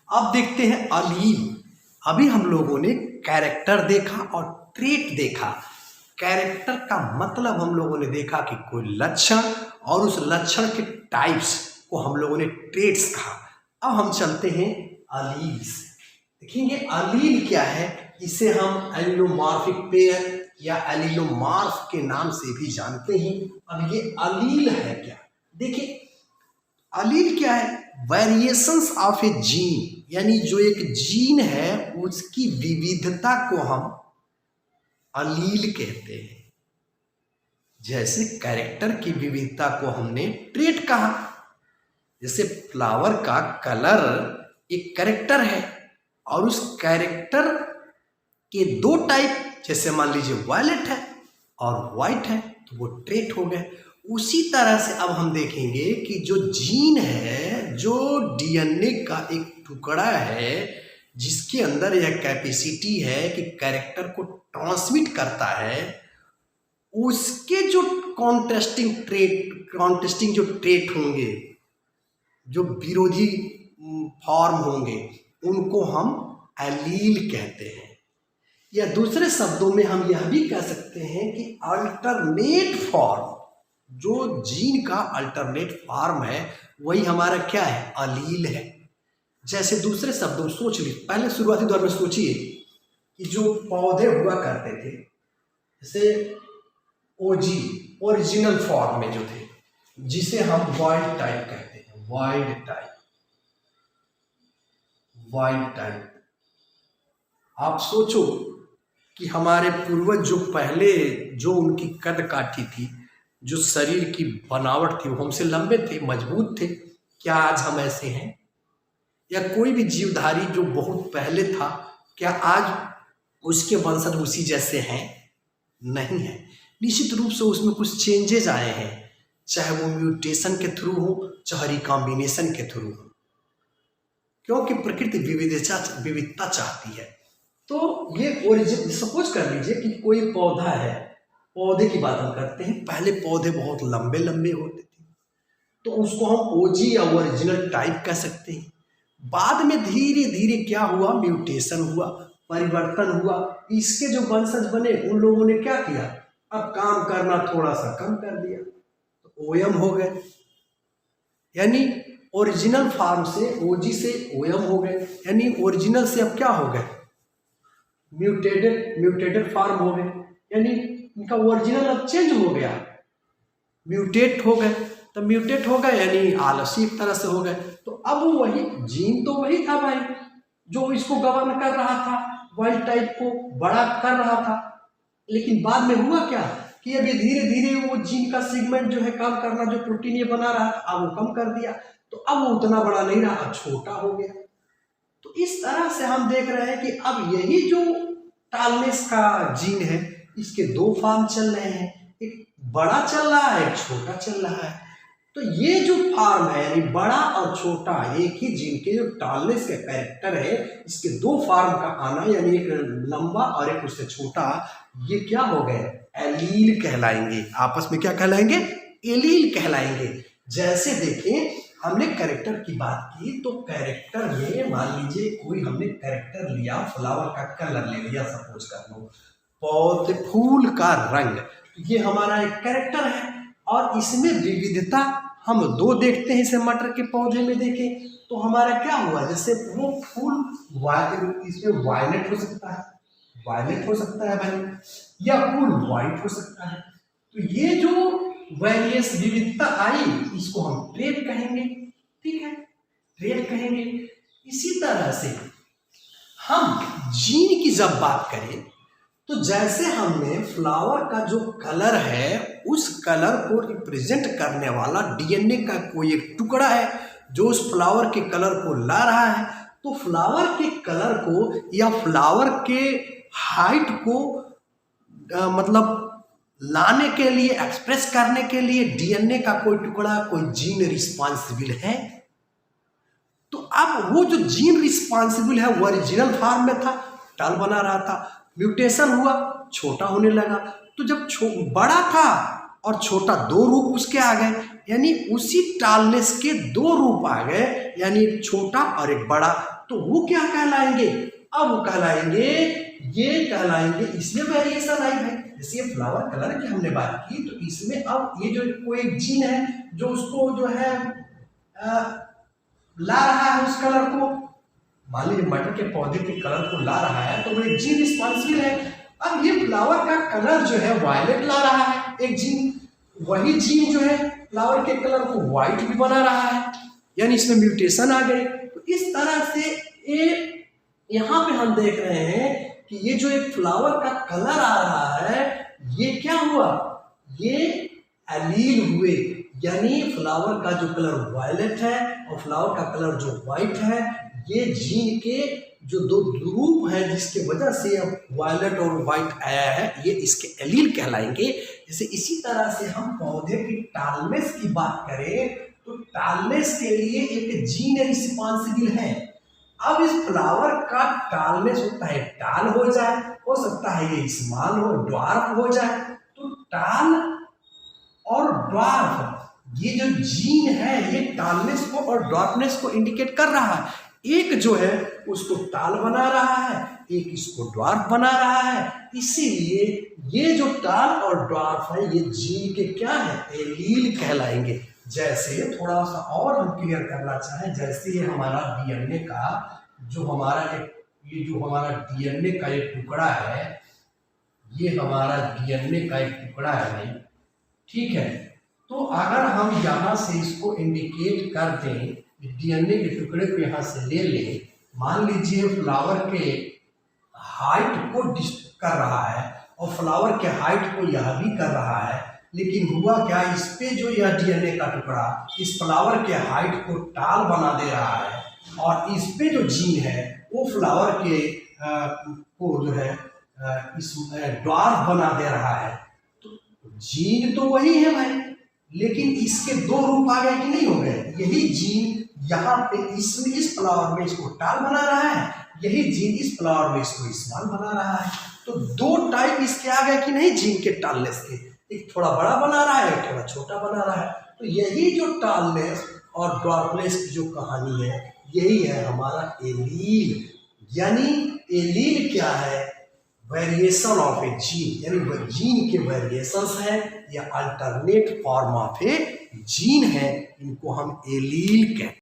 अब देखते हैं अलील। अभी हम लोगों ने कैरेक्टर देखा और ट्रेट देखा। कैरेक्टर का मतलब हम लोगों ने देखा कि कोई लक्षण, और उस लक्षण के टाइप्स को हम लोगों ने ट्रेट्स कहा। अब हम चलते हैं अलील्स। देखेंगे अलील क्या है। इसे हम एलिलोमॉर्फिक पेयर या एलिलोमॉर्फ के नाम से भी जानते हैं। अब ये अलील है क्या, देखिए अलील क्या है। वेरिएशंस ऑफ ए जीन, यानी जो एक जीन है उसकी विविधता को हम अलील कहते हैं। जैसे कैरेक्टर की विविधता को हमने ट्रेट कहा। जैसे फ्लावर का कलर एक कैरेक्टर है, और उस कैरेक्टर के दो टाइप, जैसे मान लीजिए वायलेट है और वाइट है, तो वो ट्रेट हो गए। उसी तरह से अब हम देखेंगे कि जो जीन है, जो डीएनए का एक टुकड़ा है, जिसके अंदर यह कैपेसिटी है कि कैरेक्टर को ट्रांसमिट करता है, उसके जो कॉन्ट्रास्टिंग जो ट्रेट होंगे, जो विरोधी फॉर्म होंगे, उनको हम एलील कहते हैं। या दूसरे शब्दों में हम यह भी कह सकते हैं कि अल्टरनेट फॉर्म, जो जीन का अल्टरनेट फॉर्म है, वही हमारा क्या है, अलील है। जैसे दूसरे शब्दों में सोच लीजिए, पहले शुरुआती दौर में सोचिए कि जो पौधे हुआ करते थे, जैसे ओजी ओरिजिनल फॉर्म में जो थे, जिसे हम वाइल्ड टाइप कहते हैं, वाइल्ड टाइप। आप सोचो कि हमारे पूर्वज जो पहले, जो उनकी कद काठी थी, जो शरीर की बनावट थी, वो हमसे लंबे थे, मजबूत थे। क्या आज हम ऐसे हैं? या कोई भी जीवधारी जो बहुत पहले था, क्या आज उसके वंशज उसी जैसे हैं? नहीं है। निश्चित रूप से उसमें कुछ चेंजेस आए हैं, चाहे वो म्यूटेशन के थ्रू हो, चाहे रिकॉम्बिनेशन के थ्रू हो, क्योंकि प्रकृति विविधता चाहती है। तो ये ओरिजिन, सपोज कर लीजिए कि कोई पौधा है, पौधे की बात हम करते हैं। पहले पौधे बहुत लंबे लंबे होते थे, तो उसको हम ओजी या ओरिजिनल टाइप कह सकते हैं। बाद में धीरे धीरे क्या हुआ, म्यूटेशन हुआ, परिवर्तन हुआ, इसके जो वंशज बने, उन लोगों ने क्या किया, अब काम करना थोड़ा सा कम कर दिया, तो ओएम हो गए। यानी ओरिजिनल फॉर्म से, ओजी से ओएम हो गए, यानी ओरिजिनल से अब क्या हो गए, म्यूटेटेड फॉर्म हो गए। यानी इनका ओरिजिनल अब चेंज हो गया, म्यूटेट हो गए। तो म्यूटेट हो गए यानी आलसी एक तरह से हो गए। तो अब वही जीन तो वही था भाई, जो इसको गवर्न कर रहा था, वाइल्ड टाइप को बड़ा कर रहा था। लेकिन बाद में हुआ क्या कि अभी धीरे धीरे वो जीन का सेगमेंट जो है काम करना, जो प्रोटीन ये बना रहा था, अब वो कम कर दिया, तो अब वो उतना बड़ा नहीं रहा, अब छोटा हो गया। तो इस तरह से हम देख रहे हैं कि अब यही जो टालनेस का जीन है, इसके दो फॉर्म चल रहे हैं, एक बड़ा चल रहा है, एक छोटा चल रहा है। तो ये जो फॉर्म है, यानी बड़ा और छोटा, एक ही जीन के जो टालनेस का कैरेक्टर है, इसके दो फॉर्म का आना, यानी एक लंबा और एक उससे छोटा, ये क्या हो गए, एलील कहलाएंगे। आपस में क्या कहलाएंगे, एलील कहलाएंगे। जैसे देखें, हमने कैरेक्टर की बात की, तो कैरेक्टर में मान लीजिए कोई हमने कैरेक्टर लिया, फ्लावर का कलर ले लिया, सपोज कर लो, पौधे फूल का रंग, ये हमारा एक कैरेक्टर है। और इसमें विविधता हम दो देखते हैं। इसे मटर के पौधे में देखें तो हमारा क्या हुआ, जैसे वो फूल इसमें वायलेट हो सकता है, भाई, या फूल व्हाइट हो सकता है। तो ये जो वेरियस विविधता आई, इसको हम ट्रेट कहेंगे। ठीक है, ट्रेट कहेंगे। इसी तरह से हम जीन की जब बात करें, तो जैसे हमने फ्लावर का जो कलर है, उस कलर को रिप्रेजेंट करने वाला डीएनए का कोई एक टुकड़ा है, जो उस फ्लावर के कलर को ला रहा है। तो फ्लावर के कलर को या फ्लावर के हाइट को मतलब लाने के लिए, एक्सप्रेस करने के लिए डीएनए का कोई टुकड़ा, कोई जीन रिस्पॉन्सिबल है। तो अब वो जो जीन रिस्पॉन्सिबल है, वो ओरिजिनल फॉर्म में था, टाल बना रहा था, म्यूटेशन हुआ, छोटा होने लगा। तो जब बड़ा था और छोटा, दो रूप उसके आ गए, यानी उसी टालनेस के दो रूप आ गए, यानी एक छोटा और एक बड़ा। तो वो क्या कहलाएंगे? अब वो कहलाएंगे, ये कहलाएंगे, इसमें वेरिएशन आई है। जैसे ये फ्लावर कलर की हमने बात की, तो इसमें अब ये जो कोई जीन है जो उसको जो है ला रहा है उस कलर को, मान लीजिए मटर के पौधे के कलर को ला रहा है, तो वो एक जीन रिस्पॉन्सिबल है। अब ये फ्लावर का कलर जो है वायलेट ला रहा है एक जीन, वही जीन जो है फ्लावर के कलर को व्हाइट भी बना रहा है, यानी इसमें म्यूटेशन आ गई। तो इस तरह से ये यहाँ पे हम देख रहे हैं कि ये जो एक फ्लावर का कलर आ रहा है, ये क्या हुआ? ये एलील हुए, यानी फ्लावर का जो कलर वायलेट है और फ्लावर का कलर जो व्हाइट है, ये जीन के जो दो रूप हैं जिसके वजह से अब वायलेट और व्हाइट आया है, ये इसके एलील कहलाएंगे। जैसे इसी तरह से हम पौधे की टालनेस की बात करें, तो टालनेस के लिए एक जीन रिस्पॉन्सिबल है। अब इस फ्लावर का टालनेस होता है, टाल हो जाए, हो सकता है ये स्मॉल हो, ड्वार्फ हो जाए। तो टाल और ड्वार्फ, ये जो जीन है ये टालनेस को और ड्वार्फनेस को इंडिकेट कर रहा है। एक जो है उसको टाल बना रहा है, एक इसको ड्वार्फ बना रहा है। इसीलिए ये जो टाल और ड्वार्फ है ये जीन के क्या है? एलील कहलाएंगे। जैसे थोड़ा सा और हम क्लियर करना चाहें, जैसे ये हमारा डीएनए का जो हमारा डीएनए का एक टुकड़ा है, ये हमारा डीएनए का एक टुकड़ा है भाई, ठीक है। तो अगर हम यहाँ से इसको इंडिकेट कर दें, डीएनए के टुकड़े को यहाँ से ले लें, मान लीजिए फ्लावर के हाइट को कर रहा है और फ्लावर के हाइट को यह भी कर रहा है, लेकिन हुआ क्या? इस पे जो यह डीएनए का टुकड़ा इस फ्लावर के हाइट को टाल बना दे रहा है, और इस पे जो जीन है वो फ्लावर के को जो है इस ड्वार्फ बना दे रहा है। तो जीन तो वही है भाई, लेकिन इसके दो रूप आ गए कि नहीं हो गए? यही जीन यहाँ पे इस फ्लावर में इसको टाल बना रहा है, यही जीन इस फ्लावर में इसको स्मॉल बना रहा है। तो दो टाइप इसके आ गए कि नहीं जीन के टालनेस के, एक थोड़ा बड़ा बना रहा है, एक थोड़ा छोटा बना रहा है। तो यही जो टालनेस और ड्वार्फनेस की जो कहानी है, यही है हमारा एलील। यानी एलील क्या है? वेरिएशन ऑफ ए जीन, यानी जीन के वेरिएशंस है या alternate form of A gene है, इनको हम एलील कहते हैं।